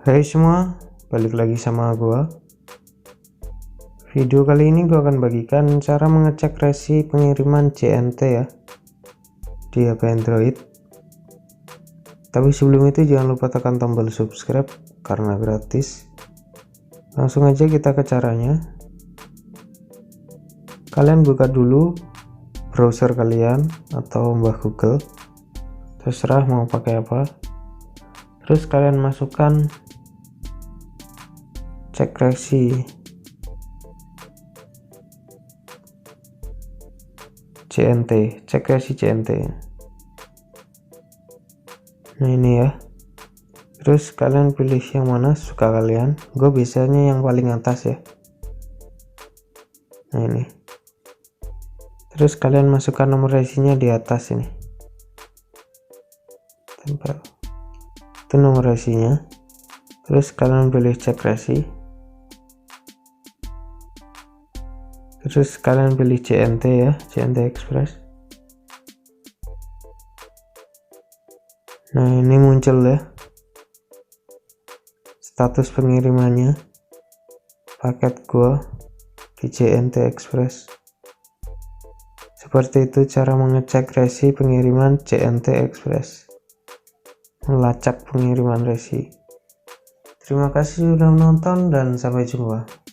Hai semua, balik lagi sama gua. Video kali ini gua akan bagikan cara mengecek resi pengiriman JNT ya di HP Android. Tapi sebelum itu jangan lupa tekan tombol subscribe karena gratis. Langsung aja kita ke caranya. Kalian buka dulu browser kalian atau mbah Google, terserah mau pakai apa. Terus kalian masukkan cek resi JNT, cek resi JNT. Nah ini ya. Terus kalian pilih yang mana suka kalian. Gue biasanya yang paling atas ya. Nah ini. Terus kalian masukkan nomor resinya di atas ini. Tempel. Itu nomor resinya. Terus kalian pilih cek resi. Terus kalian pilih JNT ya, JNT Express. Nah ini muncul ya status pengirimannya, paket gua di JNT Express. Seperti itu cara mengecek resi pengiriman JNT Express, melacak pengiriman resi. Terima kasih sudah menonton dan sampai jumpa.